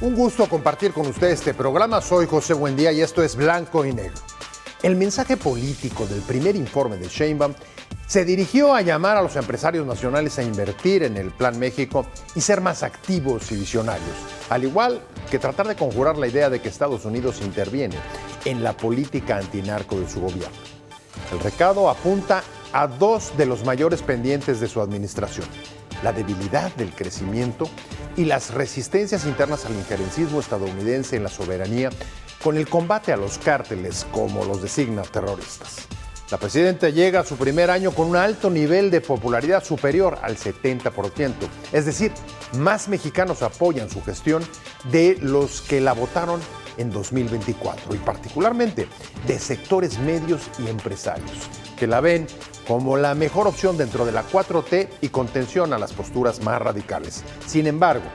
Un gusto compartir con ustedes este programa. Soy José Buendía y esto es Blanco y Negro. El mensaje político del primer informe de Sheinbaum se dirigió a llamar a los empresarios nacionales a invertir en el Plan México y ser más activos y visionarios, al igual que tratar de conjurar la idea de que Estados Unidos interviene en la política antinarco de su gobierno. El recado apunta a dos de los mayores pendientes de su administración: la debilidad del crecimiento y las resistencias internas al injerencismo estadounidense en la soberanía, con el combate a los cárteles, como los designa terroristas. La presidenta llega a su primer año con un alto nivel de popularidad superior al 70%, es decir, más mexicanos apoyan su gestión de los que la votaron en 2024, y particularmente de sectores medios y empresarios, que la ven como la mejor opción dentro de la 4T y contención a las posturas más radicales. Sin embargo,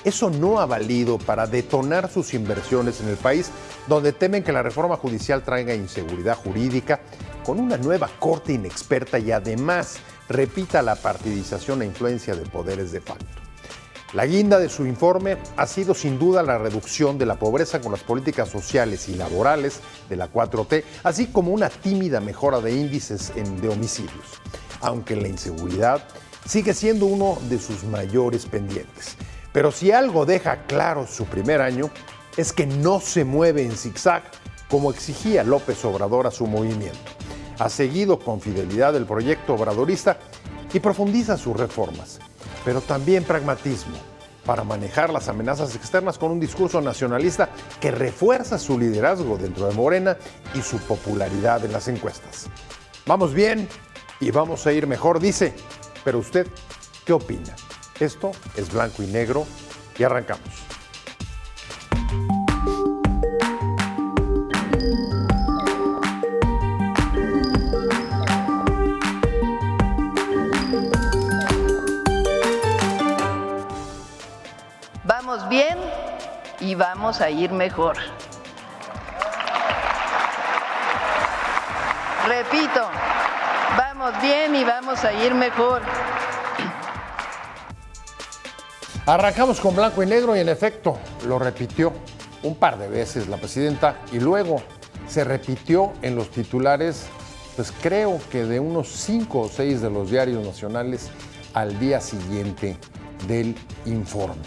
eso no ha valido para detonar sus inversiones en el país, donde temen que la reforma judicial traiga inseguridad jurídica, con una nueva corte inexperta y además repita la partidización e influencia de poderes de facto. La guinda de su informe ha sido sin duda la reducción de la pobreza con las políticas sociales y laborales de la 4T, así como una tímida mejora de índices de homicidios, aunque la inseguridad sigue siendo uno de sus mayores pendientes. Pero si algo deja claro su primer año, es que no se mueve en zigzag como exigía López Obrador a su movimiento. Ha seguido con fidelidad el proyecto obradorista y profundiza sus reformas, pero también pragmatismo para manejar las amenazas externas con un discurso nacionalista que refuerza su liderazgo dentro de Morena y su popularidad en las encuestas. Vamos bien y vamos a ir mejor, dice, pero usted, ¿qué opina? Esto es Blanco y Negro y arrancamos. Vamos bien y vamos a ir mejor. Repito, vamos bien y vamos a ir mejor. Arrancamos con Blanco y Negro y en efecto lo repitió un par de veces la presidenta y luego se repitió en los titulares, pues creo que de unos 5 o 6 de los diarios nacionales al día siguiente del informe.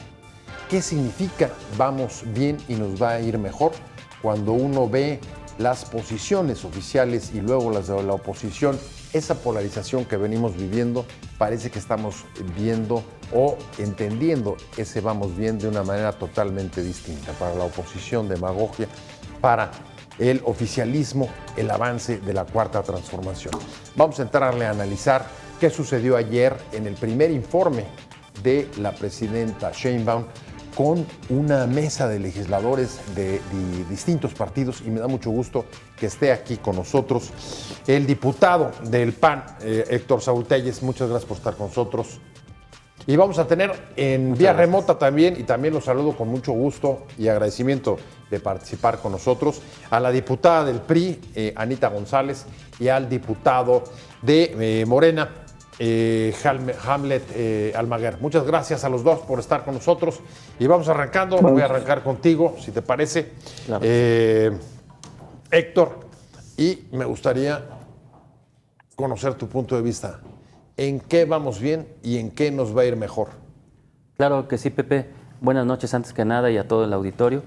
¿Qué significa vamos bien y nos va a ir mejor? Cuando uno ve las posiciones oficiales y luego las de la oposición, esa polarización que venimos viviendo, parece que estamos viendo o entendiendo ese vamos bien de una manera totalmente distinta. Para la oposición, demagogia; para el oficialismo, el avance de la Cuarta Transformación. Vamos a entrarle a analizar qué sucedió ayer en el primer informe de la presidenta Sheinbaum, con una mesa de legisladores de distintos partidos, y me da mucho gusto que esté aquí con nosotros el diputado del PAN, Héctor Saúl Telles. Muchas gracias por estar con nosotros. Y vamos a tener en vía remota también, y también los saludo con mucho gusto y agradecimiento de participar con nosotros, a la diputada del PRI, Anita González, y al diputado de Morena, Hamlet Almaguer. Muchas gracias a los dos por estar con nosotros y vamos arrancando. Voy a arrancar contigo, si te parece, claro. Héctor, y me gustaría conocer tu punto de vista. ¿En qué vamos bien y en qué nos va a ir mejor? Claro que sí, Pepe. Buenas noches antes que nada y a todo el auditorio.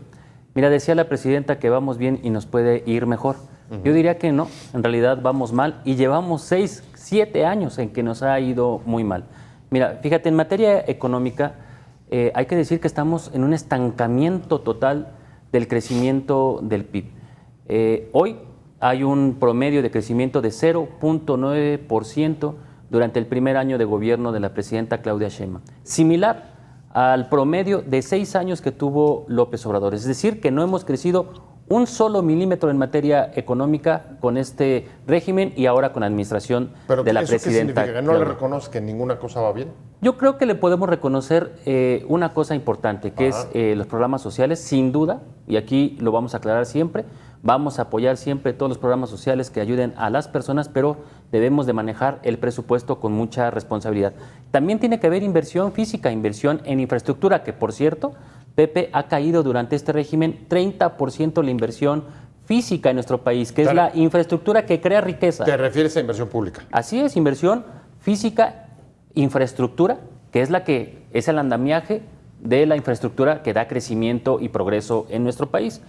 Mira, decía la presidenta que vamos bien y nos puede ir mejor. Yo diría que no, en realidad vamos mal y llevamos 7 años en que nos ha ido muy mal. Mira, fíjate, en materia económica hay que decir que estamos en un estancamiento total del crecimiento del PIB. Hoy hay un promedio de crecimiento de 0.9% durante el primer año de gobierno de la presidenta Claudia Sheinbaum, similar al promedio de 6 años que tuvo López Obrador. Es decir, que no hemos crecido un solo milímetro en materia económica con este régimen y ahora con la administración de la presidenta. ¿Qué significa? ¿Que no le reconoce que ninguna cosa va bien? Yo creo que le podemos reconocer una cosa importante, que es los programas sociales, sin duda, y aquí lo vamos a aclarar siempre. Vamos a apoyar siempre todos los programas sociales que ayuden a las personas, pero debemos de manejar el presupuesto con mucha responsabilidad. También tiene que haber inversión física, inversión en infraestructura, que por cierto, Pepe, ha caído durante este régimen 30% la inversión física en nuestro país, que es la infraestructura que crea riqueza. ¿Te refieres a inversión pública? Así es, inversión física, infraestructura, que es el andamiaje de la infraestructura que da crecimiento y progreso en nuestro país.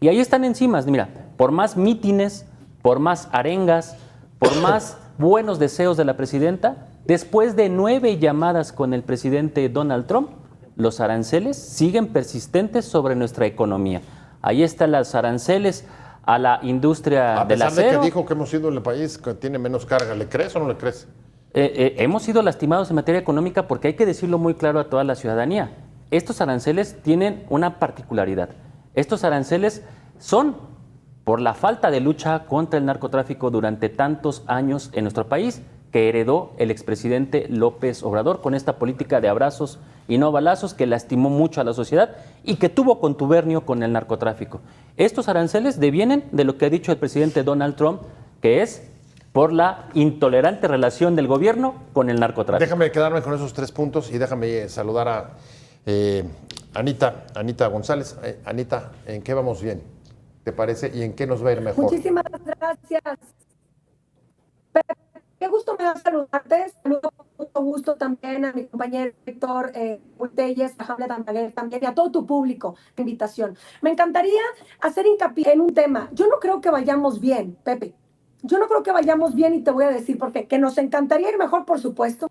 Y ahí están encima, mira, por más mítines, por más arengas, por más buenos deseos de la presidenta, después de 9 llamadas con el presidente Donald Trump, los aranceles siguen persistentes sobre nuestra economía. Ahí están los aranceles a la industria del acero. A pesar de que dijo que hemos sido el país que tiene menos carga, ¿le crees o no le crees? Hemos sido lastimados en materia económica porque hay que decirlo muy claro a toda la ciudadanía. Estos aranceles tienen una particularidad. Estos aranceles son por la falta de lucha contra el narcotráfico durante tantos años en nuestro país, que heredó el expresidente López Obrador con esta política de abrazos y no balazos que lastimó mucho a la sociedad y que tuvo contubernio con el narcotráfico. Estos aranceles devienen de lo que ha dicho el presidente Donald Trump, que es por la intolerante relación del gobierno con el narcotráfico. Déjame quedarme con esos 3 puntos y déjame saludar a Anita González. Anita, ¿en qué vamos bien? ¿Te parece? ¿Y en qué nos va a ir mejor? Muchísimas gracias. Qué gusto me da saludarte. Saludo con mucho gusto también a mi compañero Héctor Ulteyes, a Hamlet Amaguer también y a todo tu público. Invitación. Me encantaría hacer hincapié en un tema. Yo no creo que vayamos bien, Pepe. Yo no creo que vayamos bien y te voy a decir por qué. Que nos encantaría ir mejor, por supuesto.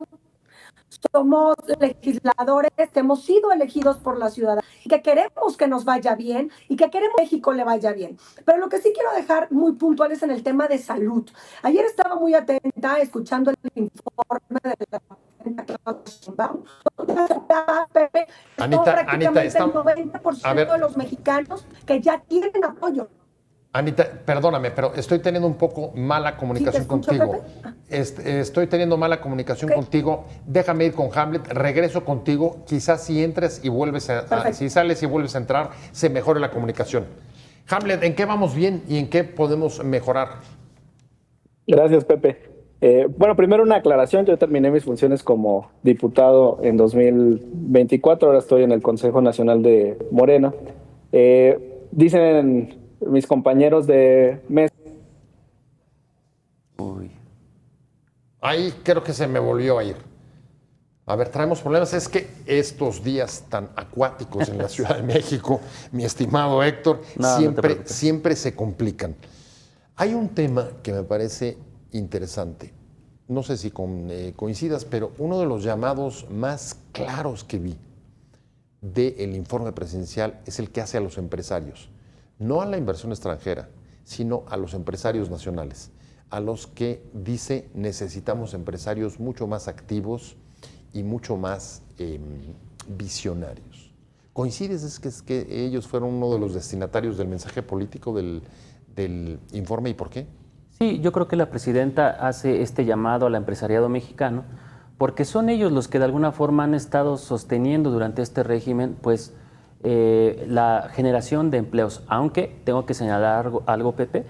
Somos legisladores que hemos sido elegidos por la ciudadanía y que queremos que nos vaya bien y que queremos que México le vaya bien. Pero lo que sí quiero dejar muy puntual es en el tema de salud. Ayer estaba muy atenta escuchando el informe de la Pepe, Anita, prácticamente el 90% de los mexicanos que ya tienen apoyo. Anita, perdóname, pero estoy teniendo un poco mala comunicación contigo. Estoy teniendo mala comunicación contigo. Déjame ir con Hamlet, regreso contigo. Quizás si entres y vuelves si sales y vuelves a entrar, se mejore la comunicación. Hamlet, ¿en qué vamos bien y en qué podemos mejorar? Gracias, Pepe. Bueno, primero una aclaración. Yo terminé mis funciones como diputado en 2024. Ahora estoy en el Consejo Nacional de Morena. Dicen mis compañeros de mesa. Uy. Ahí creo que se me volvió a ir. A ver, traemos problemas. Es que estos días tan acuáticos en la Ciudad de México, mi estimado Héctor, siempre se complican. Hay un tema que me parece interesante. No sé si coincidas, pero uno de los llamados más claros que vi del informe presidencial es el que hace a los empresarios. No a la inversión extranjera, sino a los empresarios nacionales, a los que dice necesitamos empresarios mucho más activos y mucho más visionarios. ¿Coincides? Es que ellos fueron uno de los destinatarios del mensaje político del informe y por qué? Sí, yo creo que la presidenta hace este llamado al empresariado mexicano porque son ellos los que de alguna forma han estado sosteniendo durante este régimen, pues, la generación de empleos, aunque tengo que señalar algo, Pepe,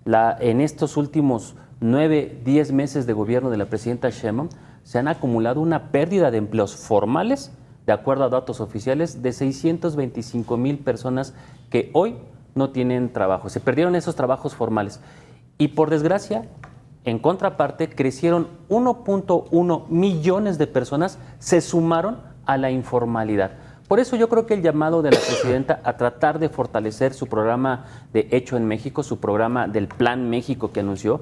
en estos últimos 9-10 meses de gobierno de la presidenta Sheinbaum se han acumulado una pérdida de empleos formales, de acuerdo a datos oficiales, de 625,000 personas que hoy no tienen trabajo. Se perdieron esos trabajos formales y por desgracia, en contraparte, crecieron 1.1 millones de personas, se sumaron a la informalidad. Por eso yo creo que el llamado de la presidenta a tratar de fortalecer su programa de Hecho en México, su programa del Plan México que anunció,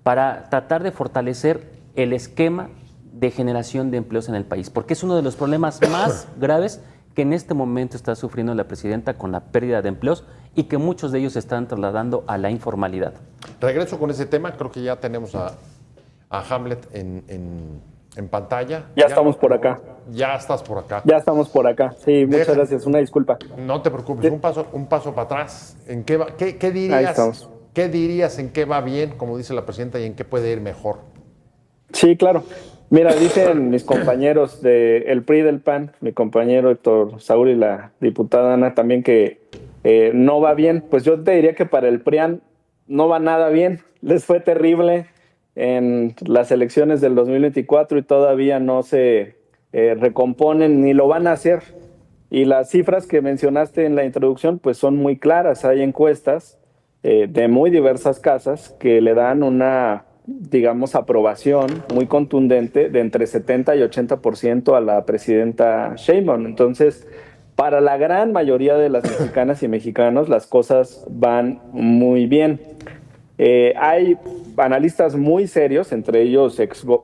para tratar de fortalecer el esquema de generación de empleos en el país, porque es uno de los problemas más graves que en este momento está sufriendo la presidenta con la pérdida de empleos y que muchos de ellos se están trasladando a la informalidad. Regreso con ese tema, creo que ya tenemos a Hamlet en pantalla. Ya estamos por acá. Ya estás por acá. Ya estamos por acá. Sí, muchas gracias. Una disculpa. No te preocupes. Un paso para atrás. ¿En qué va? ¿Qué dirías? Ahí estamos. ¿Qué dirías en qué va bien, como dice la presidenta, y en qué puede ir mejor? Sí, claro. Mira, dicen mis compañeros del PRI del PAN, mi compañero Héctor Saúl y la diputada Ana también, que no va bien. Pues yo te diría que para el PRIAN no va nada bien. Les fue terrible en las elecciones del 2024 y todavía no se recomponen ni lo van a hacer. Y las cifras que mencionaste en la introducción pues son muy claras. Hay encuestas de muy diversas casas que le dan una, digamos, aprobación muy contundente de entre 70 y 80% a la presidenta Sheinbaum. Entonces, para la gran mayoría de las mexicanas y mexicanos, las cosas van muy bien. Hay analistas muy serios, entre ellos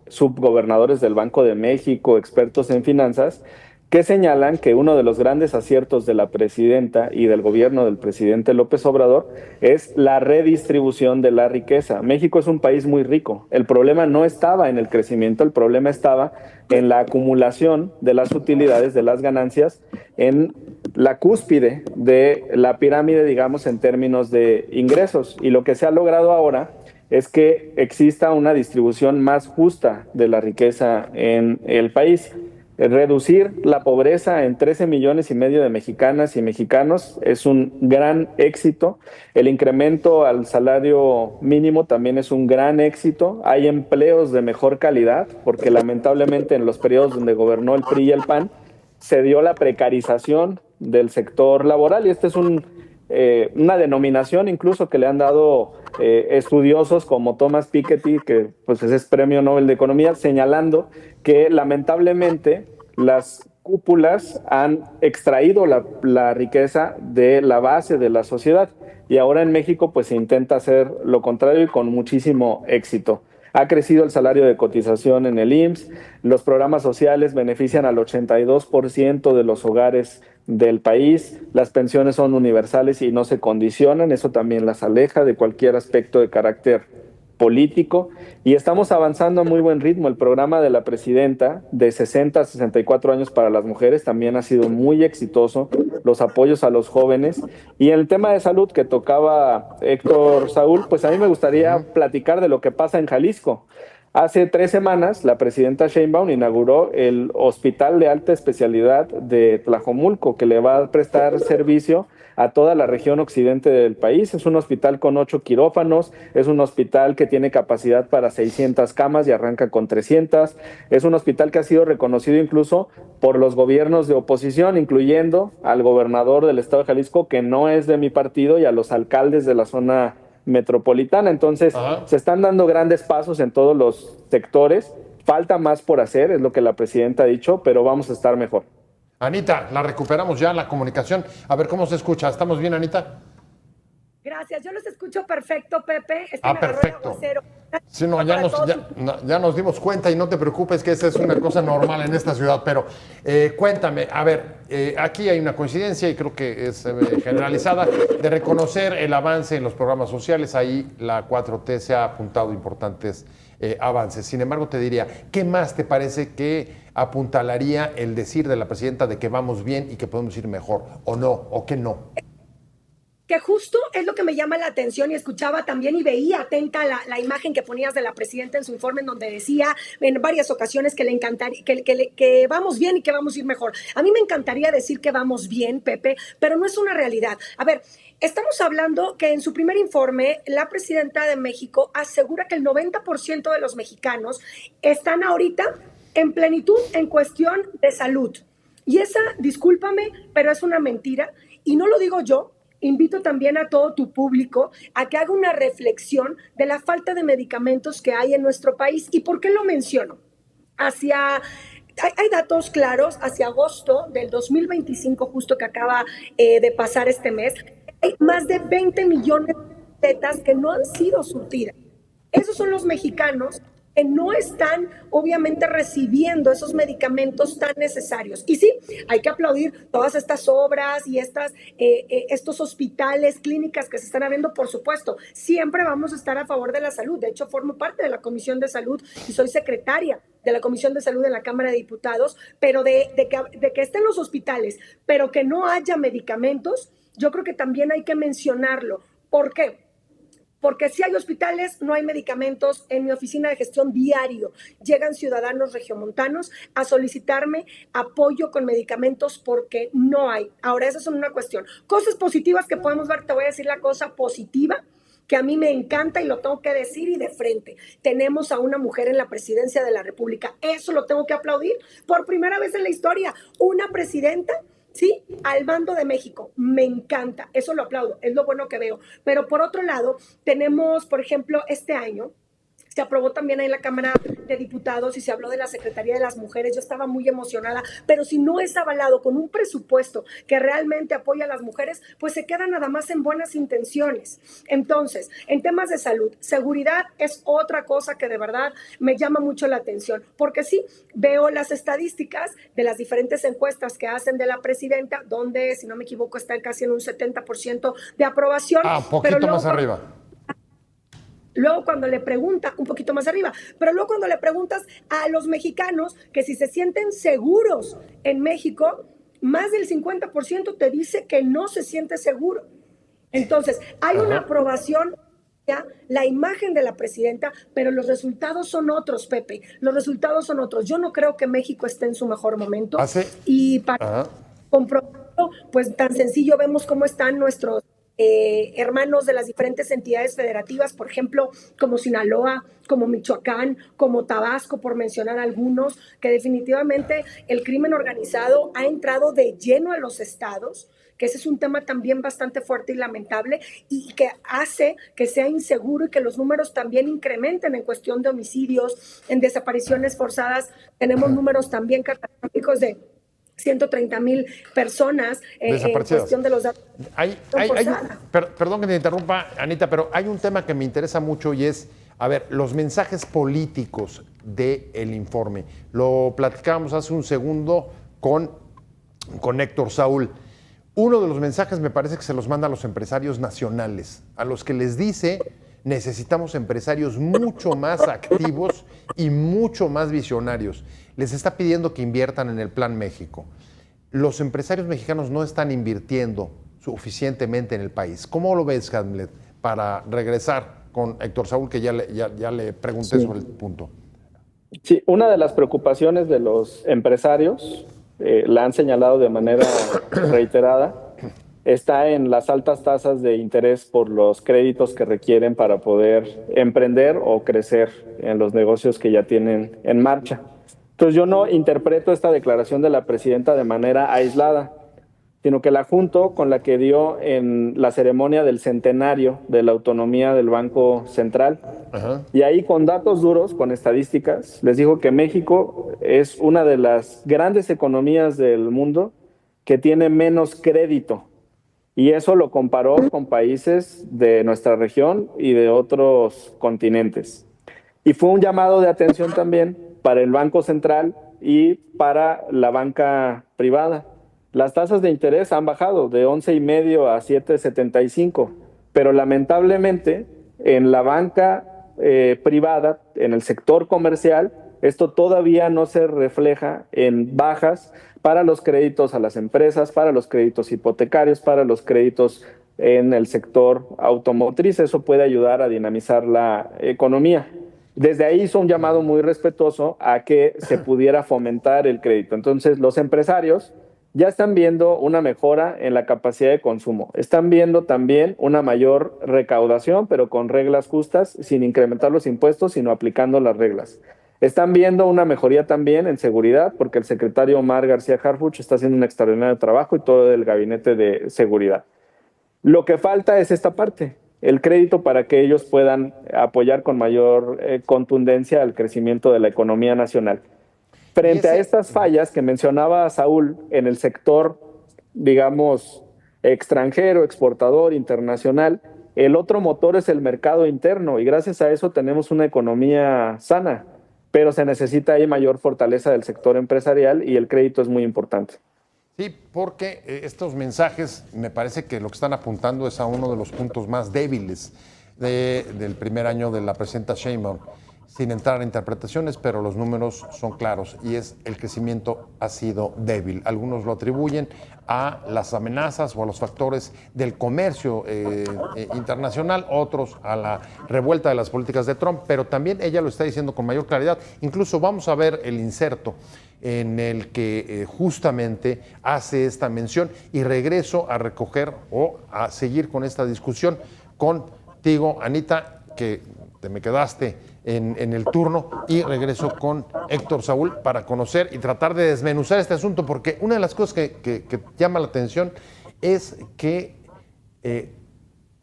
subgobernadores del Banco de México, expertos en finanzas, que señalan que uno de los grandes aciertos de la presidenta y del gobierno del presidente López Obrador es la redistribución de la riqueza. México es un país muy rico. El problema no estaba en el crecimiento, el problema estaba en la acumulación de las utilidades, de las ganancias, en la cúspide de la pirámide, digamos, en términos de ingresos. Y lo que se ha logrado ahora es que exista una distribución más justa de la riqueza en el país. Reducir la pobreza en 13 millones y medio de mexicanas y mexicanos es un gran éxito. El incremento al salario mínimo también es un gran éxito. Hay empleos de mejor calidad, porque lamentablemente en los periodos donde gobernó el PRI y el PAN se dio la precarización del sector laboral, y esta es una denominación incluso que le han dado estudiosos como Thomas Piketty, que pues es premio Nobel de Economía, señalando que lamentablemente las cúpulas han extraído la riqueza de la base de la sociedad, y ahora en México pues se intenta hacer lo contrario y con muchísimo éxito. Ha crecido el salario de cotización en el IMSS, los programas sociales benefician al 82% de los hogares del país, las pensiones son universales y no se condicionan, eso también las aleja de cualquier aspecto de carácter político, y estamos avanzando a muy buen ritmo. El programa de la presidenta de 60 a 64 años para las mujeres también ha sido muy exitoso, los apoyos a los jóvenes. Y en el tema de salud que tocaba Héctor Saúl, pues a mí me gustaría platicar de lo que pasa en Jalisco. Hace 3 semanas, la presidenta Sheinbaum inauguró el Hospital de Alta Especialidad de Tlajomulco, que le va a prestar servicio a toda la región occidente del país. Es un hospital con 8 quirófanos, es un hospital que tiene capacidad para 600 camas y arranca con 300. Es un hospital que ha sido reconocido incluso por los gobiernos de oposición, incluyendo al gobernador del estado de Jalisco, que no es de mi partido, y a los alcaldes de la zona metropolitana. Entonces, se están dando grandes pasos en todos los sectores. Falta más por hacer, es lo que la presidenta ha dicho, pero vamos a estar mejor. Anita, la recuperamos ya, la comunicación. A ver cómo se escucha. ¿Estamos bien, Anita? Gracias, yo los escucho perfecto, Pepe. Perfecto. Sí, no, ya nos dimos cuenta, y no te preocupes que esa es una cosa normal en esta ciudad, pero cuéntame, a ver, aquí hay una coincidencia y creo que es generalizada de reconocer el avance en los programas sociales. Ahí la 4T se ha apuntado importantes avances. Sin embargo, te diría, ¿qué más te parece que apuntalaría el decir de la presidenta de que vamos bien y que podemos ir mejor, o no, o que no? Que justo es lo que me llama la atención, y escuchaba también y veía atenta la imagen que ponías de la presidenta en su informe, en donde decía en varias ocasiones que le encantaría, que vamos bien y que vamos a ir mejor. A mí me encantaría decir que vamos bien, Pepe, pero no es una realidad. A ver, estamos hablando que en su primer informe, la presidenta de México asegura que el 90% de los mexicanos están ahorita en plenitud en cuestión de salud. Y esa, discúlpame, pero es una mentira, y no lo digo yo. Invito también a todo tu público a que haga una reflexión de la falta de medicamentos que hay en nuestro país. ¿Y por qué lo menciono? Hay datos claros, hacia agosto del 2025, justo que acaba de pasar este mes, hay más de 20 millones de recetas que no han sido surtidas. Esos son los mexicanos que no están obviamente recibiendo esos medicamentos tan necesarios. Y sí, hay que aplaudir todas estas obras y estos hospitales, clínicas que se están abriendo, por supuesto. Siempre vamos a estar a favor de la salud. De hecho, formo parte de la Comisión de Salud y soy secretaria de la Comisión de Salud en la Cámara de Diputados, pero de que estén los hospitales, pero que no haya medicamentos, yo creo que también hay que mencionarlo. ¿Por qué? Porque si hay hospitales, no hay medicamentos. En mi oficina de gestión diario llegan ciudadanos regiomontanos a solicitarme apoyo con medicamentos porque no hay. Ahora, esa es una cuestión. Cosas positivas que podemos ver, te voy a decir la cosa positiva que a mí me encanta y lo tengo que decir y de frente. Tenemos a una mujer en la presidencia de la República. Eso lo tengo que aplaudir. Por primera vez en la historia, una presidenta sí, al mando de México. Me encanta, eso lo aplaudo, es lo bueno que veo. Pero por otro lado, tenemos, por ejemplo, este año, se aprobó también ahí en la Cámara de Diputados y se habló de la Secretaría de las Mujeres. Yo estaba muy emocionada, pero si no es avalado con un presupuesto que realmente apoya a las mujeres, pues se queda nada más en buenas intenciones. Entonces, en temas de salud, seguridad es otra cosa que de verdad me llama mucho la atención, porque sí, veo las estadísticas de las diferentes encuestas que hacen de la presidenta, donde, si no me equivoco, está casi en un 70% de aprobación. Un poquito más arriba. Luego cuando le pregunta, un poquito más arriba, pero luego cuando le preguntas a los mexicanos que si se sienten seguros en México, más del 50% te dice que no se siente seguro. Entonces, hay una aprobación, ya, la imagen de la presidenta, pero los resultados son otros, Pepe. Los resultados son otros. Yo no creo que México esté en su mejor momento. Y para comprobarlo, pues tan sencillo, vemos cómo están nuestros hermanos de las diferentes entidades federativas, por ejemplo, como Sinaloa, como Michoacán, como Tabasco, por mencionar algunos, que definitivamente el crimen organizado ha entrado de lleno a los estados, que ese es un tema también bastante fuerte y lamentable y que hace que sea inseguro y que los números también incrementen en cuestión de homicidios, en desapariciones forzadas. Tenemos números también catastróficos de 130,000 personas en cuestión de los datos. Perdón que te interrumpa, Anita, pero hay un tema que me interesa mucho y es, a ver, los mensajes políticos del informe. Lo platicábamos hace un segundo con Héctor Saúl. Uno de los mensajes me parece que se los manda a los empresarios nacionales, a los que les dice: necesitamos empresarios mucho más activos y mucho más visionarios. Les está pidiendo que inviertan en el Plan México. Los empresarios mexicanos no están invirtiendo suficientemente en el país. ¿Cómo lo ves, Hamlet? Para regresar con Héctor Saúl, que ya le pregunté sobre el punto. Sí, una de las preocupaciones de los empresarios, la han señalado de manera reiterada, está en las altas tasas de interés por los créditos que requieren para poder emprender o crecer en los negocios que ya tienen en marcha. Entonces yo no interpreto esta declaración de la presidenta de manera aislada, sino que la junto con la que dio en la ceremonia del centenario de la autonomía del Banco Central. Y ahí, con datos duros, con estadísticas, les dijo que México es una de las grandes economías del mundo que tiene menos crédito. Y eso lo comparó con países de nuestra región y de otros continentes. Y fue un llamado de atención también para el Banco Central y para la banca privada. Las tasas de interés han bajado de 11,5 a 7,75, pero lamentablemente en la banca privada, en el sector comercial, esto todavía no se refleja en bajas para los créditos a las empresas, para los créditos hipotecarios, para los créditos en el sector automotriz. Eso puede ayudar a dinamizar la economía. Desde ahí hizo un llamado muy respetuoso a que se pudiera fomentar el crédito. Entonces, los empresarios ya están viendo una mejora en la capacidad de consumo. Están viendo también una mayor recaudación, pero con reglas justas, sin incrementar los impuestos, sino aplicando las reglas. Están viendo una mejoría también en seguridad, porque el secretario Omar García Harfuch está haciendo un extraordinario trabajo y todo el gabinete de seguridad. Lo que falta es esta parte, el crédito para que ellos puedan apoyar con mayor contundencia el crecimiento de la economía nacional. Frente a estas fallas que mencionaba Saúl en el sector, digamos, extranjero, exportador, internacional, el otro motor es el mercado interno y gracias a eso tenemos una economía sana, pero se necesita ahí mayor fortaleza del sector empresarial y el crédito es muy importante. Sí, porque estos mensajes me parece que lo que están apuntando es a uno de los puntos más débiles del primer año de la presidenta Sheinbaum, sin entrar a interpretaciones, pero los números son claros y es el crecimiento ha sido débil. Algunos lo atribuyen a las amenazas o a los factores del comercio internacional, otros a la revuelta de las políticas de Trump, pero también ella lo está diciendo con mayor claridad. Incluso vamos a ver el inserto en el que justamente hace esta mención y regreso a recoger o a seguir con esta discusión contigo, Anita, que te me quedaste en el turno y regreso con Héctor Saúl para conocer y tratar de desmenuzar este asunto, porque una de las cosas que llama la atención es que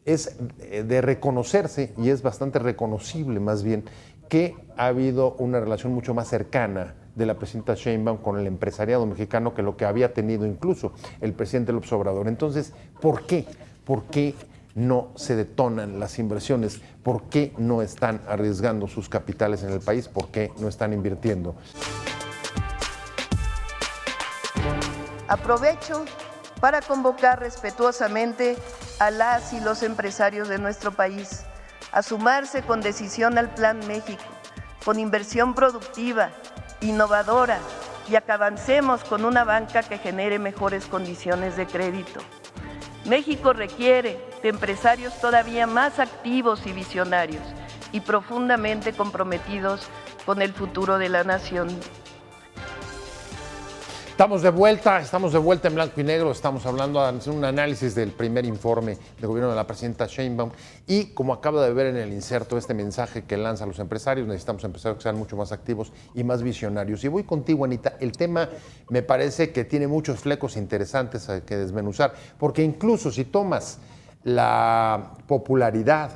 es de reconocerse, y es bastante reconocible más bien, que ha habido una relación mucho más cercana de la presidenta Sheinbaum con el empresariado mexicano que lo que había tenido incluso el presidente López Obrador. Entonces, ¿por qué? ¿Por qué no se detonan las inversiones? ¿Por qué no están arriesgando sus capitales en el país? ¿Por qué no están invirtiendo? Aprovecho para convocar respetuosamente a las y los empresarios de nuestro país a sumarse con decisión al Plan México, con inversión productiva, innovadora, y a que avancemos con una banca que genere mejores condiciones de crédito. México requiere de empresarios todavía más activos y visionarios y profundamente comprometidos con el futuro de la nación. Estamos de vuelta en blanco y negro, estamos hablando de un análisis del primer informe de gobierno de la presidenta Sheinbaum y como acaba de ver en el inserto este mensaje que lanza a los empresarios, necesitamos empresarios que sean mucho más activos y más visionarios. Y voy contigo, Anita, el tema me parece que tiene muchos flecos interesantes que desmenuzar, porque incluso si tomas la popularidad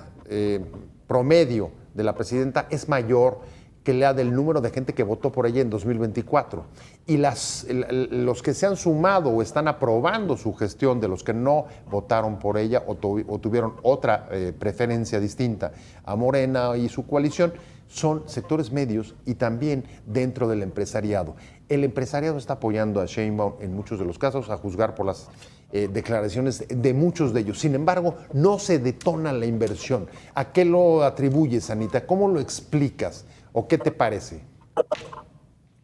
promedio de la presidenta es mayor que la del número de gente que votó por ella en 2024. Y los que se han sumado o están aprobando su gestión de los que no votaron por ella o tuvieron otra preferencia distinta a Morena y su coalición, son sectores medios y también dentro del empresariado. El empresariado está apoyando a Sheinbaum en muchos de los casos, a juzgar por las declaraciones de muchos de ellos. Sin embargo, no se detona la inversión. ¿A qué lo atribuyes, Anita? ¿Cómo lo explicas? ¿O qué te parece?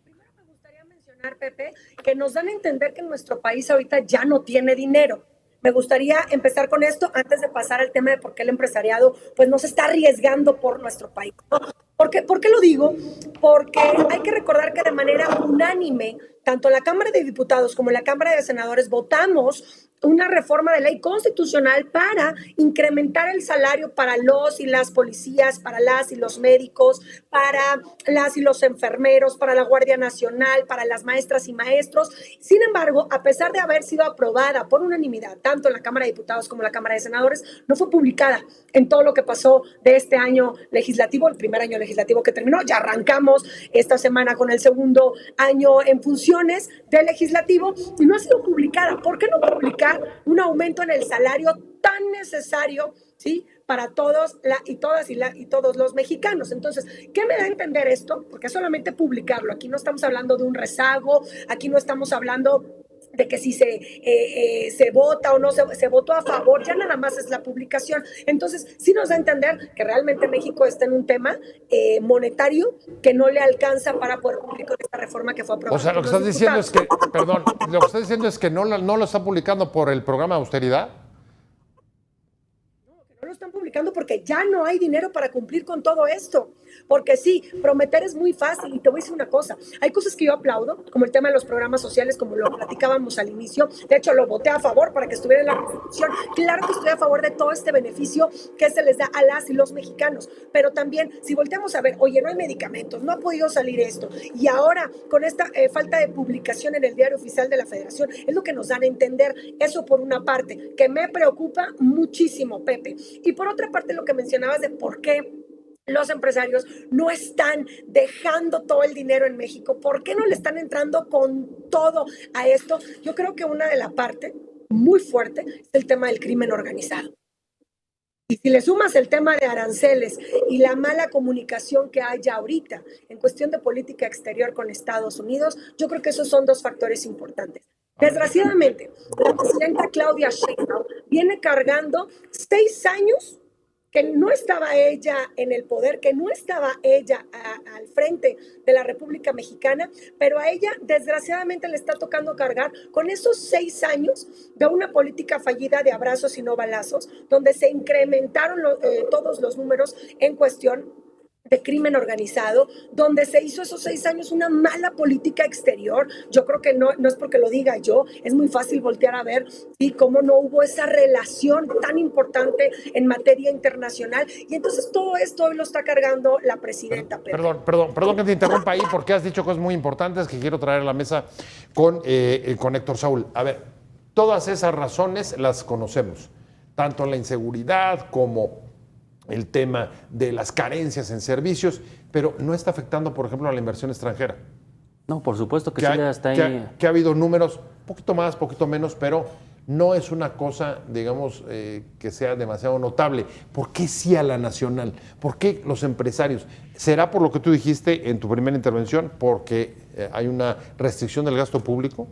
Primero me gustaría mencionar, Pepe, que nos dan a entender que nuestro país ahorita ya no tiene dinero. Me gustaría empezar con esto antes de pasar al tema de por qué el empresariado pues no se está arriesgando por nuestro país, ¿no? ¿Por qué lo digo? Porque hay que recordar que de manera unánime, tanto la Cámara de Diputados como la Cámara de Senadores votamos una reforma de ley constitucional para incrementar el salario para los y las policías, para las y los médicos, para las y los enfermeros, para la Guardia Nacional, para las maestras y maestros. Sin embargo, a pesar de haber sido aprobada por unanimidad, tanto en la Cámara de Diputados como en la Cámara de Senadores, no fue publicada en todo lo que pasó de este año legislativo, el primer año legislativo que terminó. Ya arrancamos esta semana con el segundo año en funciones del legislativo y no ha sido publicada. ¿Por qué no publicar un aumento en el salario tan necesario, ¿sí?, para todos y todos los mexicanos? Entonces, ¿qué me da a entender esto? Porque es solamente publicarlo. Aquí no estamos hablando de un rezago, aquí no estamos hablando de que si se vota o no se votó a favor, ya nada más es la publicación. Entonces, sí nos da a entender que realmente México está en un tema monetario que no le alcanza para poder cumplir con esta reforma que fue aprobada. O sea, lo que estás diciendo es que, perdón, lo que estás diciendo es que no lo está publicando por el programa de austeridad. No lo están publicando porque ya no hay dinero para cumplir con todo esto. Porque sí, prometer es muy fácil y te voy a decir una cosa, hay cosas que yo aplaudo, como el tema de los programas sociales, como lo platicábamos al inicio. De hecho, lo voté a favor para que estuviera en la Constitución. Claro que estoy a favor de todo este beneficio que se les da a las y los mexicanos, pero también si volteamos a ver, oye, no hay medicamentos, no ha podido salir esto, y ahora con esta falta de publicación en el Diario Oficial de la Federación, es lo que nos dan a entender. Eso por una parte, que me preocupa muchísimo, Pepe. Y por otra parte, lo que mencionabas de por qué los empresarios no están dejando todo el dinero en México, ¿por qué no le están entrando con todo a esto? Yo creo que una de las partes muy fuerte es el tema del crimen organizado. Y si le sumas el tema de aranceles y la mala comunicación que hay ahorita en cuestión de política exterior con Estados Unidos, yo creo que esos son dos factores importantes. Desgraciadamente, la presidenta Claudia Sheinbaum viene cargando 6 años que no estaba ella en el poder, que no estaba ella al frente de la República Mexicana, pero a ella desgraciadamente le está tocando cargar con esos 6 años de una política fallida de abrazos y no balazos, donde se incrementaron todos los números en cuestión de crimen organizado, donde se hizo esos 6 años una mala política exterior. Yo creo que no es porque lo diga yo, es muy fácil voltear a ver y cómo no hubo esa relación tan importante en materia internacional. Y entonces todo esto hoy lo está cargando la presidenta. Perdón que te interrumpa ahí, porque has dicho cosas muy importantes que quiero traer a la mesa con Héctor Saúl. A ver, todas esas razones las conocemos, tanto la inseguridad como el tema de las carencias en servicios, pero no está afectando, por ejemplo, a la inversión extranjera. No, por supuesto que sí, está ahí. Que ha habido números, poquito más, poquito menos, pero no es una cosa, digamos, que sea demasiado notable. ¿Por qué sí a la nacional? ¿Por qué los empresarios? ¿Será por lo que tú dijiste en tu primera intervención, porque hay una restricción del gasto público?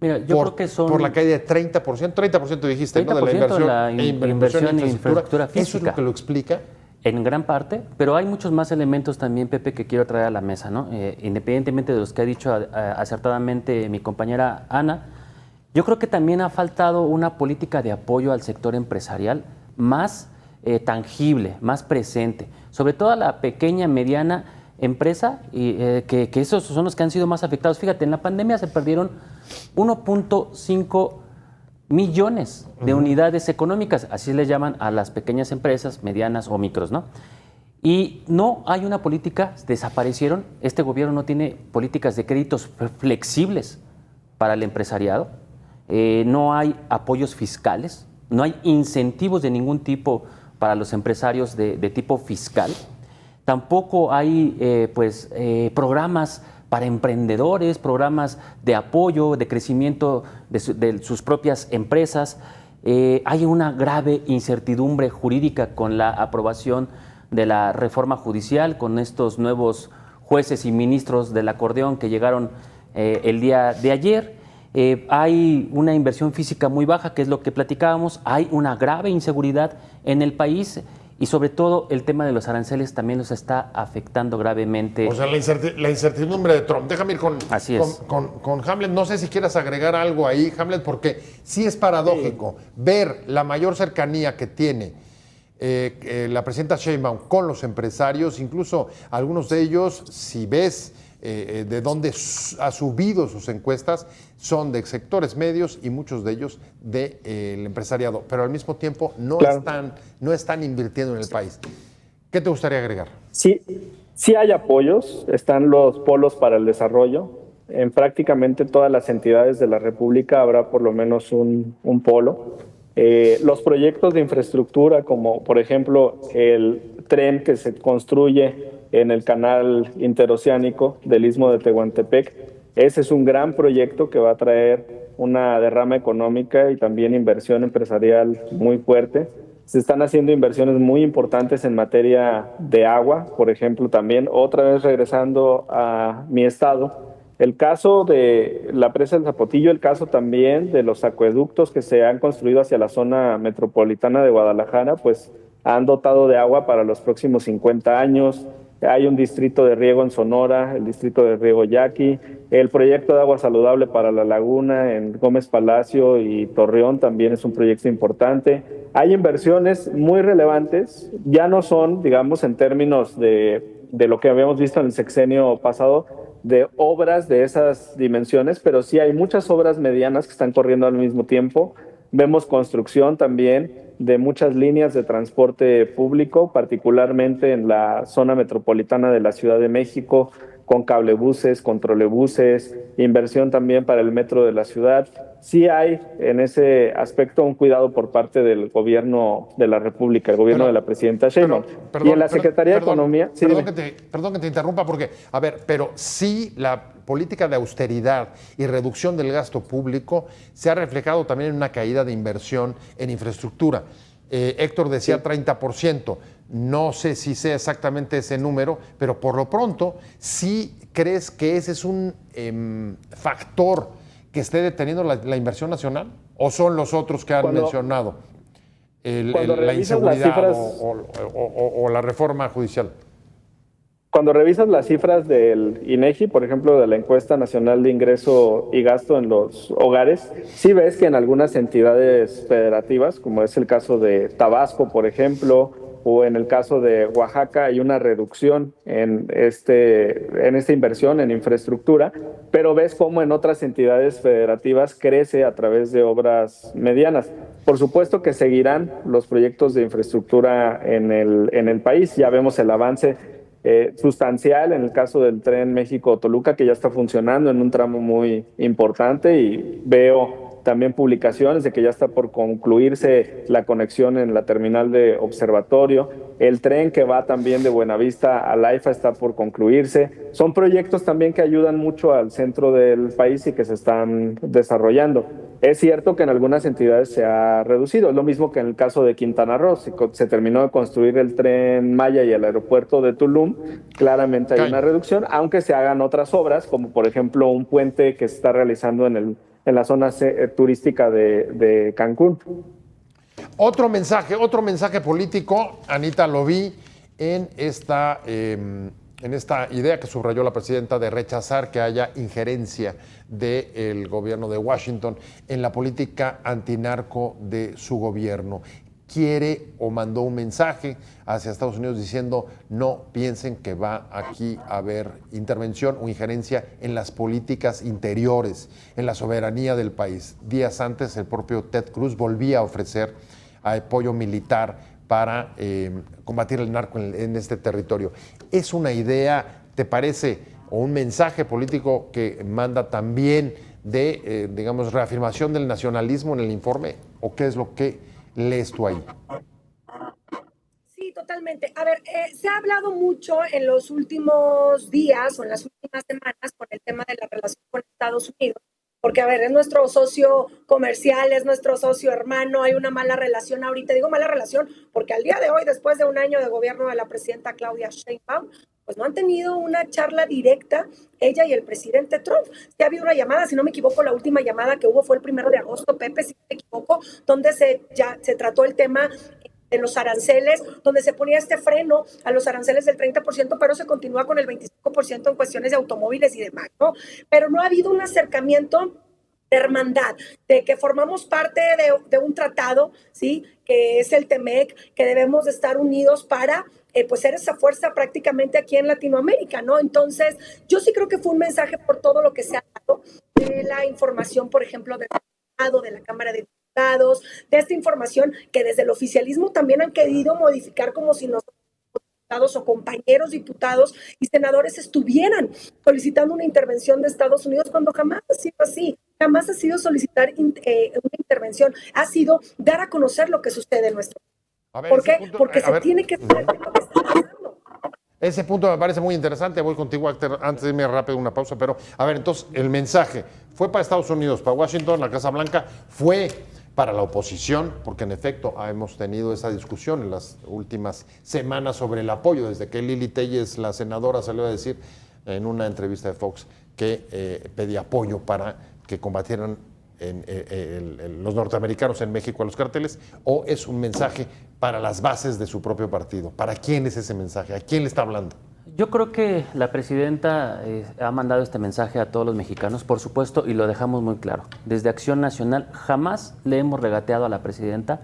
Mira, yo creo que son... Por la caída de 30% dijiste, 30% ¿no? De la inversión en infraestructura física. ¿Eso es lo que lo explica? En gran parte, pero hay muchos más elementos también, Pepe, que quiero traer a la mesa, ¿no? Independientemente de los que ha dicho acertadamente mi compañera Ana, yo creo que también ha faltado una política de apoyo al sector empresarial más tangible, más presente, sobre todo a la pequeña, mediana empresa, y que esos son los que han sido más afectados. Fíjate, en la pandemia se perdieron 1.5 millones de unidades económicas, así le llaman a las pequeñas empresas, medianas o micros, ¿no? Y no hay una política, desaparecieron. Este gobierno no tiene políticas de créditos flexibles para el empresariado, no hay apoyos fiscales, no hay incentivos de ningún tipo para los empresarios de tipo fiscal. Tampoco hay programas para emprendedores, programas de apoyo, de crecimiento de sus propias empresas. Hay una grave incertidumbre jurídica con la aprobación de la reforma judicial, con estos nuevos jueces y ministros del acordeón que llegaron el día de ayer. Hay una inversión física muy baja, que es lo que platicábamos. Hay una grave inseguridad en el país. Y sobre todo el tema de los aranceles también los está afectando gravemente. O sea, la incertidumbre de Trump. Déjame ir con Hamlet. No sé si quieras agregar algo ahí, Hamlet, porque sí es paradójico ver la mayor cercanía que tiene la presidenta Sheinbaum con los empresarios, incluso algunos de ellos, si ves de dónde ha subido sus encuestas, son de sectores medios y muchos de ellos del empresariado, pero al mismo tiempo no están invirtiendo en el país. ¿Qué te gustaría agregar? Sí hay apoyos, están los polos para el desarrollo. En prácticamente todas las entidades de la República habrá por lo menos un polo. Los proyectos de infraestructura, como por ejemplo el tren que se construye en el canal interoceánico del Istmo de Tehuantepec, ese es un gran proyecto que va a traer una derrama económica y también inversión empresarial muy fuerte. Se están haciendo inversiones muy importantes en materia de agua, por ejemplo, también. Otra vez regresando a mi estado, el caso de la presa del Zapotillo, el caso también de los acueductos que se han construido hacia la zona metropolitana de Guadalajara, pues han dotado de agua para los próximos 50 años. Hay un distrito de riego en Sonora, el distrito de riego Yaqui, el proyecto de agua saludable para la laguna en Gómez Palacio y Torreón también es un proyecto importante. Hay inversiones muy relevantes, ya no son, digamos, en términos de lo que habíamos visto en el sexenio pasado, de obras de esas dimensiones, pero sí hay muchas obras medianas que están corriendo al mismo tiempo. Vemos construcción también de muchas líneas de transporte público, particularmente en la zona metropolitana de la Ciudad de México, con cablebuses, con trolebuses, inversión también para el metro de la ciudad. Sí hay en ese aspecto un cuidado por parte del gobierno de la República, el gobierno de la presidenta Sheinbaum. Y en la Secretaría de Economía... Sí, perdón que te interrumpa porque, a ver, pero sí la política de austeridad y reducción del gasto público se ha reflejado también en una caída de inversión en infraestructura. Héctor decía 30%. No sé si sea exactamente ese número, pero por lo pronto, ¿sí crees que ese es un factor que esté deteniendo la inversión nacional? ¿O son los otros que han mencionado? La inseguridad o la reforma judicial. Cuando revisas las cifras del INEGI, por ejemplo, de la Encuesta Nacional de Ingreso y Gasto en los Hogares, sí ves que en algunas entidades federativas, como es el caso de Tabasco, por ejemplo, o en el caso de Oaxaca hay una reducción en esta inversión en infraestructura, pero ves cómo en otras entidades federativas crece a través de obras medianas. Por supuesto que seguirán los proyectos de infraestructura en el país. Ya vemos el avance sustancial en el caso del tren México-Toluca, que ya está funcionando en un tramo muy importante, y veo también publicaciones de que ya está por concluirse la conexión en la terminal de Observatorio. El tren que va también de Buenavista a Laifa está por concluirse. Son proyectos también que ayudan mucho al centro del país y que se están desarrollando. Es cierto que en algunas entidades se ha reducido. Es lo mismo que en el caso de Quintana Roo. Se terminó de construir el tren Maya y el aeropuerto de Tulum. Claramente hay una reducción, aunque se hagan otras obras, como por ejemplo un puente que se está realizando en la zona turística de Cancún. Otro mensaje político, Anita, lo vi en esta idea que subrayó la presidenta de rechazar que haya injerencia del gobierno de Washington en la política antinarco de su gobierno. Quiere o mandó un mensaje hacia Estados Unidos diciendo: no piensen que va aquí a haber intervención o injerencia en las políticas interiores, en la soberanía del país. Días antes, el propio Ted Cruz volvía a ofrecer apoyo militar para combatir el narco en este territorio. ¿Es una idea, te parece, o un mensaje político que manda también de, digamos, reafirmación del nacionalismo en el informe? ¿O qué es lo que lees tú ahí? Sí, totalmente. A ver, se ha hablado mucho en los últimos días o en las últimas semanas con el tema de la relación con Estados Unidos, porque, a ver, es nuestro socio comercial, es nuestro socio hermano, hay una mala relación ahorita. Digo mala relación porque al día de hoy, después de un año de gobierno de la presidenta Claudia Sheinbaum, pues no han tenido una charla directa ella y el presidente Trump. Ya había una llamada, si no me equivoco, la última llamada que hubo fue el 1 de agosto, Pepe, si no me equivoco, donde se trató el tema de los aranceles, donde se ponía este freno a los aranceles del 30%, pero se continúa con el 25% en cuestiones de automóviles y demás, ¿no? Pero no ha habido un acercamiento de hermandad, de que formamos parte de un tratado, ¿sí? Que es el TEMEC, que debemos de estar unidos para pues ser esa fuerza prácticamente aquí en Latinoamérica, ¿no? Entonces, yo sí creo que fue un mensaje por todo lo que se ha dado, de la información, por ejemplo, del Senado, de la Cámara de Diputados, de esta información que desde el oficialismo también han querido modificar, como si nosotros diputados o compañeros diputados y senadores estuvieran solicitando una intervención de Estados Unidos, cuando jamás ha sido así. Jamás ha sido solicitar una intervención, ha sido dar a conocer lo que sucede en nuestro país. ¿Por qué? Porque se tiene que saber lo que está pasando. Ese punto me parece muy interesante. Voy contigo, antes de irme rápido una pausa, pero a ver, entonces el mensaje fue para Estados Unidos, para Washington, la Casa Blanca, fue para la oposición, porque en efecto hemos tenido esa discusión en las últimas semanas sobre el apoyo, desde que Lili Telles, la senadora, salió a decir en una entrevista de Fox que pedía apoyo para que combatieran los norteamericanos en México a los cárteles, o es un mensaje para las bases de su propio partido. ¿Para quién es ese mensaje? ¿A quién le está hablando? Yo creo que la presidenta ha mandado este mensaje a todos los mexicanos, por supuesto, y lo dejamos muy claro. Desde Acción Nacional jamás le hemos regateado a la presidenta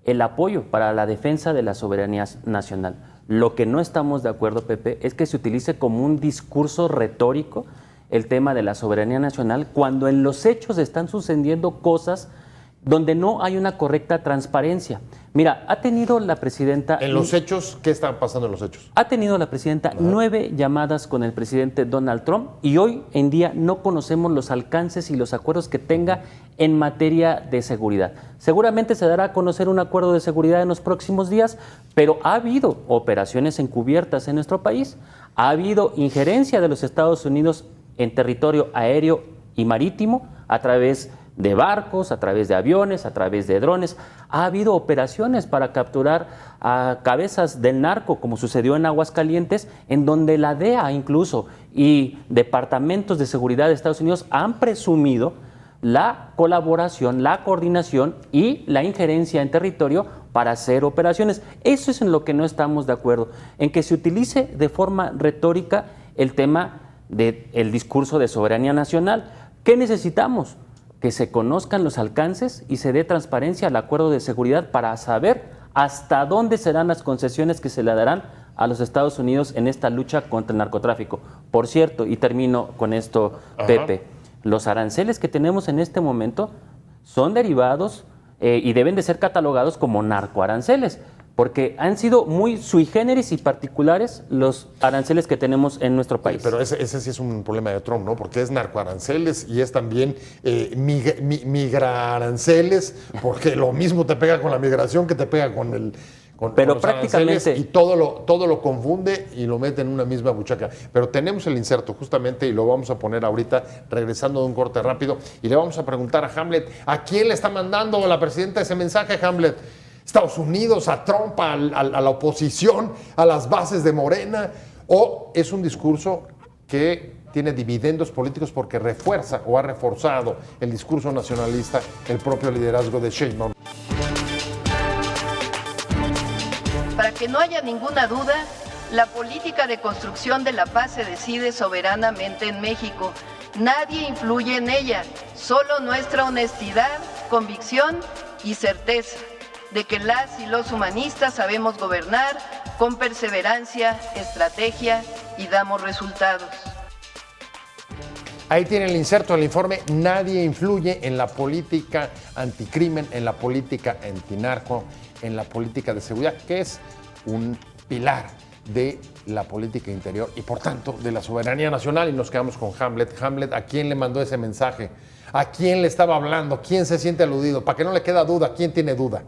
el apoyo para la defensa de la soberanía nacional. Lo que no estamos de acuerdo, Pepe, es que se utilice como un discurso retórico el tema de la soberanía nacional, cuando en los hechos están sucediendo cosas donde no hay una correcta transparencia. Mira, ha tenido la presidenta... En los hechos, ¿qué está pasando en los hechos? Ha tenido la presidenta 9 llamadas con el presidente Donald Trump y hoy en día no conocemos los alcances y los acuerdos que tenga en materia de seguridad. Seguramente se dará a conocer un acuerdo de seguridad en los próximos días, pero ha habido operaciones encubiertas en nuestro país, ha habido injerencia de los Estados Unidos en territorio aéreo y marítimo a través de barcos, a través de aviones, a través de drones. Ha habido operaciones para capturar a cabezas del narco, como sucedió en Aguascalientes, en donde la DEA incluso y departamentos de seguridad de Estados Unidos han presumido la colaboración, la coordinación y la injerencia en territorio para hacer operaciones. Eso es en lo que no estamos de acuerdo, en que se utilice de forma retórica el tema del discurso de soberanía nacional. ¿Qué necesitamos? Que se conozcan los alcances y se dé transparencia al acuerdo de seguridad para saber ¿Hasta dónde serán las concesiones que se le darán a los Estados Unidos en esta lucha contra el narcotráfico? Por cierto, y termino con esto, Pepe, los aranceles que tenemos en este momento son derivados y deben de ser catalogados como narcoaranceles, porque han sido muy sui generis y particulares los aranceles que tenemos en nuestro país. Pero ese sí es un problema de Trump, ¿no? Porque es narcoaranceles y es también migraranceles, porque lo mismo te pega con la migración que te pega con el... Pero con los prácticamente... Y todo lo confunde y lo mete en una misma buchaca. Pero tenemos el inserto justamente y lo vamos a poner ahorita regresando de un corte rápido y le vamos a preguntar a Hamlet, ¿a quién le está mandando la presidenta ese mensaje, Hamlet? ¿Estados Unidos, a Trump, a la oposición, a las bases de Morena? ¿O es un discurso que tiene dividendos políticos porque refuerza o ha reforzado el discurso nacionalista, el propio liderazgo de Sheinbaum? Para que no haya ninguna duda, la política de construcción de la paz se decide soberanamente en México. Nadie influye en ella, solo nuestra honestidad, convicción y certeza de que las y los humanistas sabemos gobernar con perseverancia, estrategia y damos resultados. Ahí tiene el inserto del informe. Nadie influye en la política anticrimen, en la política antinarco, en la política de seguridad, que es un pilar de la política interior y por tanto de la soberanía nacional. Y nos quedamos con Hamlet. Hamlet, ¿a quién le mandó ese mensaje? ¿A quién le estaba hablando? ¿Quién se siente aludido? Para que no le quede duda, ¿quién tiene duda?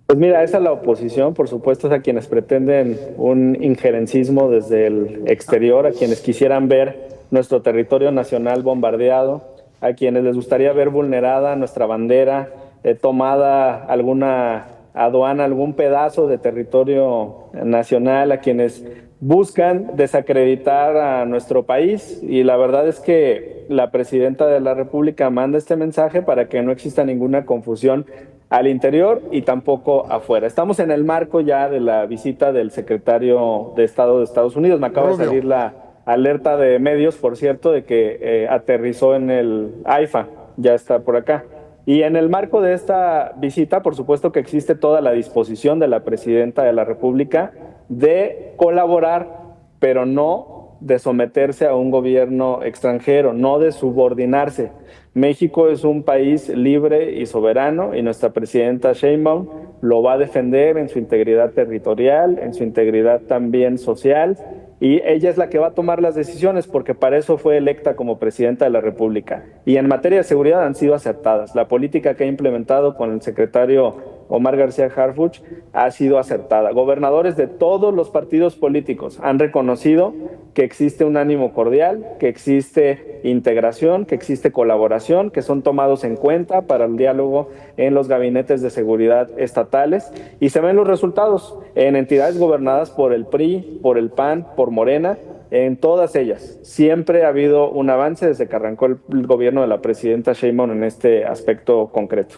Pues mira, esa es la oposición, por supuesto, es a quienes pretenden un injerencismo desde el exterior, a quienes quisieran ver nuestro territorio nacional bombardeado, a quienes les gustaría ver vulnerada nuestra bandera, tomada alguna aduana, algún pedazo de territorio nacional, a quienes buscan desacreditar a nuestro país. Y la verdad es que la presidenta de la República manda este mensaje para que no exista ninguna confusión al interior y tampoco afuera. Estamos en el marco ya de la visita del secretario de Estado de Estados Unidos. Me acaba de salir la alerta de medios, por cierto, de que aterrizó en el AIFA, ya está por acá. Y en el marco de esta visita, por supuesto que existe toda la disposición de la presidenta de la República de colaborar, pero no de someterse a un gobierno extranjero, no de subordinarse. México es un país libre y soberano y nuestra presidenta Sheinbaum lo va a defender en su integridad territorial, en su integridad también social, y ella es la que va a tomar las decisiones porque para eso fue electa como presidenta de la República. Y en materia de seguridad han sido acertadas. La política que ha implementado con el secretario Omar García Harfuch ha sido acertada. Gobernadores de todos los partidos políticos han reconocido que existe un ánimo cordial, que existe integración, que existe colaboración, que son tomados en cuenta para el diálogo en los gabinetes de seguridad estatales y se ven los resultados en entidades gobernadas por el PRI, por el PAN, por Morena. En todas ellas siempre ha habido un avance desde que arrancó el gobierno de la presidenta Sheinbaum en este aspecto concreto.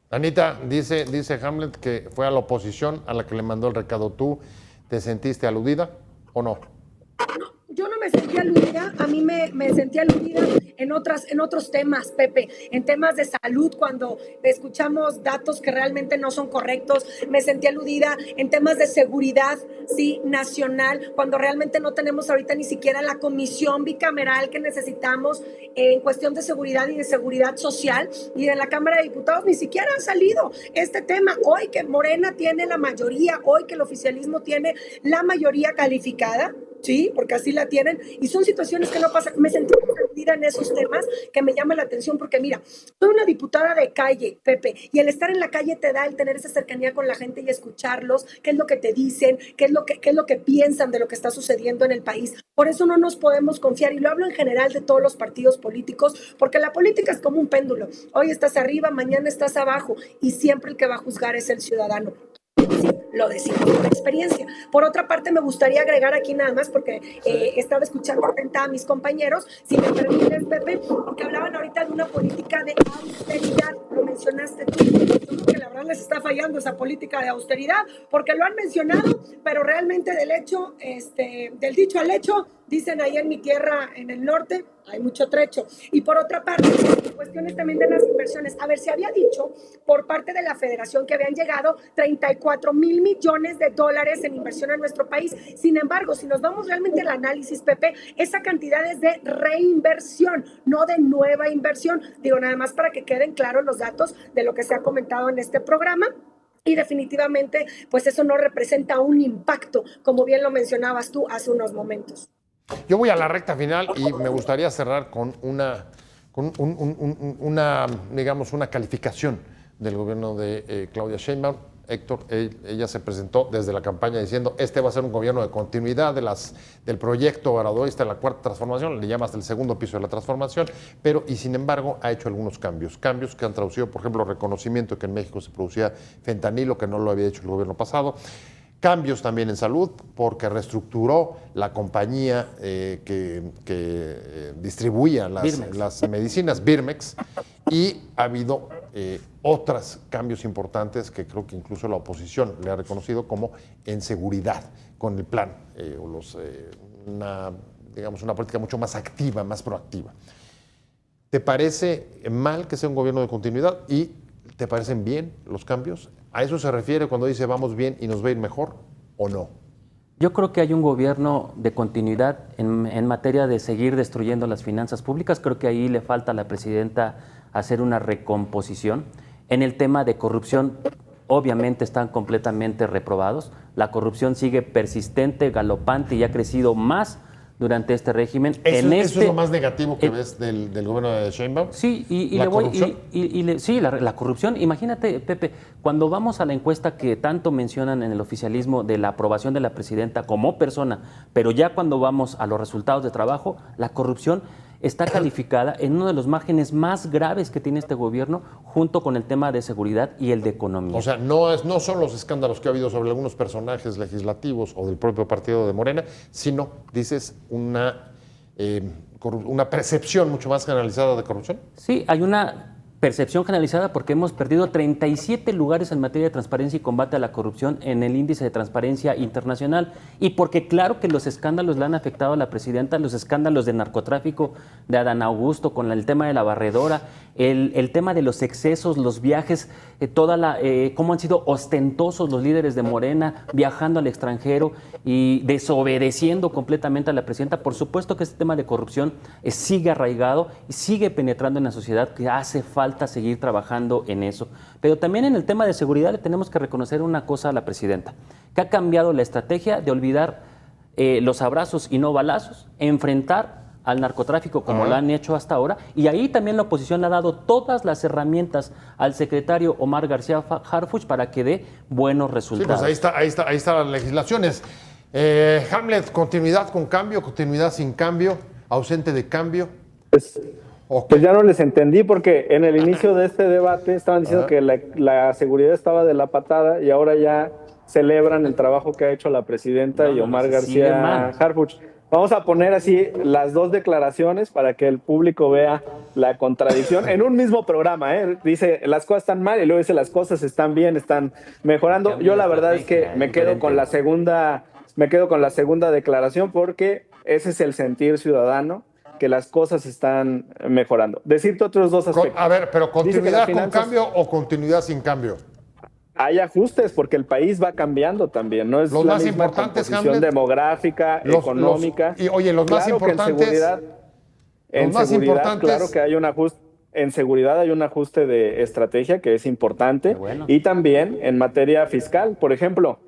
Anita, dice Hamlet que fue a la oposición a la que le mandó el recado. ¿Tú te sentiste aludida o no? Yo no me sentí aludida, a mí me sentí aludida en otros temas, Pepe, en temas de salud, cuando escuchamos datos que realmente no son correctos, me sentí aludida en temas de seguridad, sí, nacional, cuando realmente no tenemos ahorita ni siquiera la comisión bicameral que necesitamos en cuestión de seguridad y de seguridad social, y en la Cámara de Diputados ni siquiera ha salido este tema. Hoy que Morena tiene la mayoría, hoy que el oficialismo tiene la mayoría calificada, sí, porque así la tienen, y son situaciones que no pasan. Me sentí perdida en esos temas que me llaman la atención, porque mira, soy una diputada de calle, Pepe, y el estar en la calle te da el tener esa cercanía con la gente y escucharlos, qué es lo que te dicen, qué es lo que piensan de lo que está sucediendo en el país. Por eso no nos podemos confiar, y lo hablo en general de todos los partidos políticos, porque la política es como un péndulo. Hoy estás arriba, mañana estás abajo, y siempre el que va a juzgar es el ciudadano. Sí, lo decimos por experiencia. Por otra parte, me gustaría agregar aquí nada más, porque estaba escuchando atenta a mis compañeros, si me permites, Pepe, porque hablaban ahorita de una política de austeridad, lo mencionaste tú. Yo creo que la verdad les está fallando esa política de austeridad, porque lo han mencionado, pero realmente del dicho al hecho Dicen ahí en mi tierra, en el norte, hay mucho trecho. Y por otra parte, cuestiones también de las inversiones. A ver, se había dicho por parte de la Federación que habían llegado 34,000 millones de dólares en inversión en nuestro país. Sin embargo, si nos vamos realmente al análisis, Pepe, esa cantidad es de reinversión, no de nueva inversión. Digo, nada más para que queden claros los datos de lo que se ha comentado en este programa. Y definitivamente, pues eso no representa un impacto, como bien lo mencionabas tú hace unos momentos. Yo voy a la recta final y me gustaría cerrar con digamos, una calificación del gobierno de Claudia Sheinbaum. Héctor, ella se presentó desde la campaña diciendo este va a ser un gobierno de continuidad del proyecto obradoirista de la Cuarta Transformación, le llama hasta el segundo piso de la transformación, pero y sin embargo ha hecho algunos cambios que han traducido, por ejemplo, reconocimiento de que en México se producía fentanilo, que no lo había hecho el gobierno pasado. Cambios también en salud, porque reestructuró la compañía que distribuía las medicinas, Birmex, y ha habido otros cambios importantes que creo que incluso la oposición le ha reconocido, como en seguridad, con el plan, una política mucho más activa, más proactiva. ¿Te parece mal que sea un gobierno de continuidad y te parecen bien los cambios? ¿A eso se refiere cuando dice vamos bien y nos va a ir mejor o no? Yo creo que hay un gobierno de continuidad en materia de seguir destruyendo las finanzas públicas. Creo que ahí le falta a la presidenta hacer una recomposición. En el tema de corrupción, obviamente están completamente reprobados. La corrupción sigue persistente, galopante y ha crecido más durante este régimen. ¿Eso es lo más negativo que ves del gobierno de Sheinbaum? Sí, la corrupción. Imagínate, Pepe, cuando vamos a la encuesta que tanto mencionan en el oficialismo de la aprobación de la presidenta como persona, pero ya cuando vamos a los resultados de trabajo, la corrupción está calificada en uno de los márgenes más graves que tiene este gobierno, junto con el tema de seguridad y el de economía. O sea, no son los escándalos que ha habido sobre algunos personajes legislativos o del propio partido de Morena, sino, dices, una percepción mucho más generalizada de corrupción. Sí, hay una percepción generalizada porque hemos perdido 37 lugares en materia de transparencia y combate a la corrupción en el índice de transparencia internacional, y porque claro que los escándalos le han afectado a la presidenta, los escándalos de narcotráfico de Adán Augusto con el tema de la barredora, el tema de los excesos, los viajes, cómo han sido ostentosos los líderes de Morena viajando al extranjero y desobedeciendo completamente a la presidenta. Por supuesto que este tema de corrupción sigue arraigado y sigue penetrando en la sociedad, que hace falta seguir trabajando en eso. Pero también en el tema de seguridad le tenemos que reconocer una cosa a la presidenta, que ha cambiado la estrategia de olvidar los abrazos y no balazos, enfrentar al narcotráfico como lo han hecho hasta ahora, y ahí también la oposición le ha dado todas las herramientas al secretario Omar García Harfuch para que dé buenos resultados. Sí, pues ahí están las legislaciones. Hamlet, continuidad con cambio, continuidad sin cambio, ausente de cambio. Pues ya no les entendí, porque en el inicio de este debate estaban diciendo que la seguridad estaba de la patada y ahora ya celebran el trabajo que ha hecho la presidenta y Omar García Harfuch. Vamos a poner así las dos declaraciones para que el público vea la contradicción en un mismo programa, ¿eh? Dice las cosas están mal y luego dice las cosas están bien, están mejorando. Yo la verdad es que me quedo con la segunda declaración, porque ese es el sentir ciudadano, que las cosas están mejorando. Decirte otros dos aspectos. A ver, pero ¿continuidad con cambio o continuidad sin cambio? Hay ajustes, porque el país va cambiando también, no es los la más misma importantes, composición demográfica, económica. Los más importantes. En seguridad, claro que hay un ajuste. En seguridad hay un ajuste de estrategia que es importante. Bueno. Y también en materia fiscal, por ejemplo,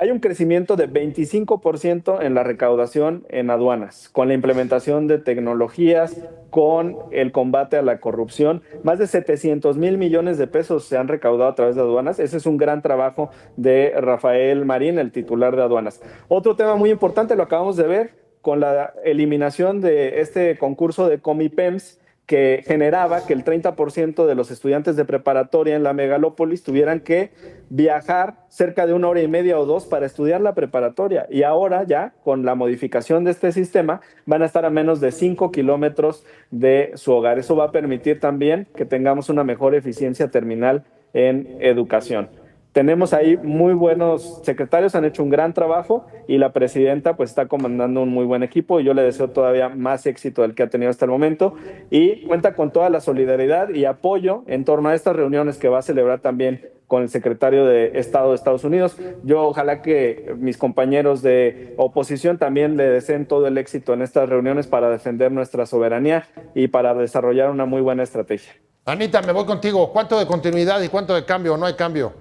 hay un crecimiento de 25% en la recaudación en aduanas, con la implementación de tecnologías, con el combate a la corrupción. Más de 700,000 millones de pesos se han recaudado a través de aduanas. Ese es un gran trabajo de Rafael Marín, el titular de aduanas. Otro tema muy importante, lo acabamos de ver, con la eliminación de este concurso de Comipems, que generaba que el 30% de los estudiantes de preparatoria en la megalópolis tuvieran que viajar cerca de 1 hora y media o 2 para estudiar la preparatoria. Y ahora ya, con la modificación de este sistema, van a estar a menos de 5 kilómetros de su hogar. Eso va a permitir también que tengamos una mejor eficiencia terminal en educación. tenemos ahí muy buenos secretarios, han hecho un gran trabajo y la presidenta pues está comandando un muy buen equipo y yo le deseo todavía más éxito del que ha tenido hasta el momento y cuenta con toda la solidaridad y apoyo en torno a estas reuniones que va a celebrar también con el secretario de Estado de Estados Unidos. Yo ojalá que mis compañeros de oposición también le deseen todo el éxito en estas reuniones para defender nuestra soberanía y para desarrollar una muy buena estrategia. Anita, me voy contigo. ¿Cuánto de continuidad y cuánto de cambio o no hay cambio?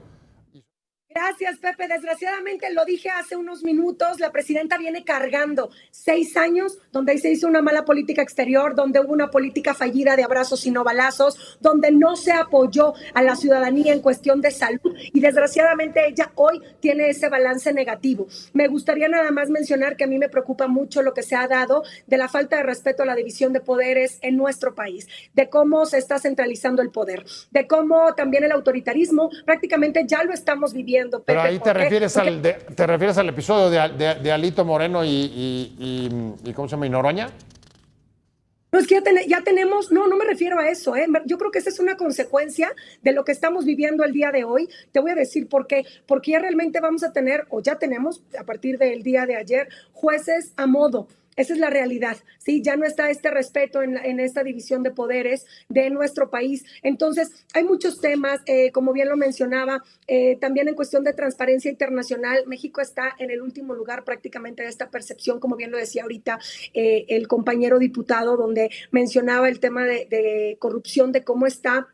Gracias, Pepe. Desgraciadamente, lo dije hace unos minutos, la presidenta viene cargando 6 años donde se hizo una mala política exterior, donde hubo una política fallida de abrazos y no balazos, donde no se apoyó a la ciudadanía en cuestión de salud y desgraciadamente ella hoy tiene ese balance negativo. Me gustaría nada más mencionar que a mí me preocupa mucho lo que se ha dado de la falta de respeto a la división de poderes en nuestro país, de cómo se está centralizando el poder, de cómo también el autoritarismo prácticamente ya lo estamos viviendo. Pero ahí te refieres al episodio de Alito Moreno y ¿cómo se llama? ¿Y Noroña? No, es que ya tenemos, no me refiero a eso, yo creo que esa es una consecuencia de lo que estamos viviendo el día de hoy. Te voy a decir por qué, porque ya realmente vamos a tener, o ya tenemos a partir del día de ayer, jueces a modo. Esa es la realidad, ¿sí? Ya no está este respeto en esta división de poderes de nuestro país. Entonces, hay muchos temas, como bien lo mencionaba, también en cuestión de transparencia internacional, México está en el último lugar prácticamente de esta percepción, como bien lo decía ahorita el compañero diputado, donde mencionaba el tema de corrupción, de cómo está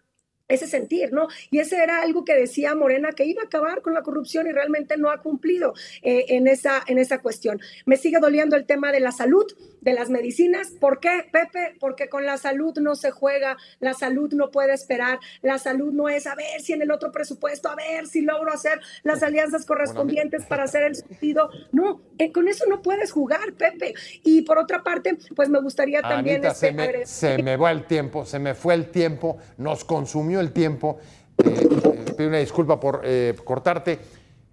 ese sentir, ¿no? Y ese era algo que decía Morena, que iba a acabar con la corrupción y realmente no ha cumplido en esa cuestión. Me sigue doliendo el tema de la salud, de las medicinas. ¿Por qué, Pepe? Porque con la salud no se juega, la salud no puede esperar, la salud no es a ver si en el otro presupuesto, a ver si logro hacer las alianzas correspondientes para hacer el sentido. No, con eso no puedes jugar, Pepe. Y por otra parte, pues me gustaría también... Anita, se me va el tiempo, se me fue el tiempo, nos consumió el tiempo. Pido una disculpa por cortarte.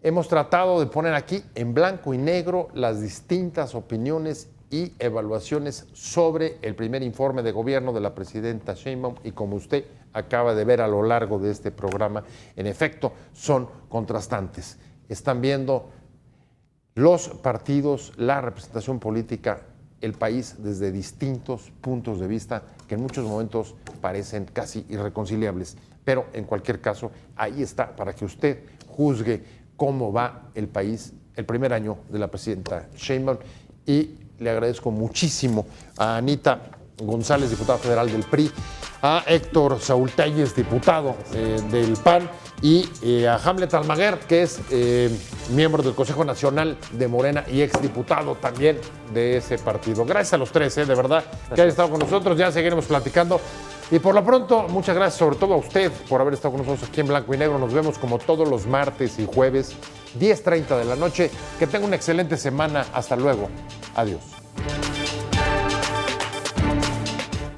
Hemos tratado de poner aquí en blanco y negro las distintas opiniones y evaluaciones sobre el primer informe de gobierno de la presidenta Sheinbaum y como usted acaba de ver a lo largo de este programa, en efecto, son contrastantes. Están viendo los partidos, la representación política, el país desde distintos puntos de vista que en muchos momentos parecen casi irreconciliables. Pero en cualquier caso, ahí está para que usted juzgue cómo va el país el primer año de la presidenta Sheinbaum. Y le agradezco muchísimo a Anita González, diputada federal del PRI, a Héctor Saúl Telles, diputado del PAN, y a Hamlet Almaguer, que es miembro del Consejo Nacional de Morena y exdiputado también de ese partido. Gracias a los tres, de verdad, que hayan estado con nosotros. Ya seguiremos platicando. Y por lo pronto, muchas gracias sobre todo a usted por haber estado con nosotros aquí en Blanco y Negro. Nos vemos como todos los martes y jueves, 10:30 de la noche. Que tenga una excelente semana. Hasta luego. Adiós.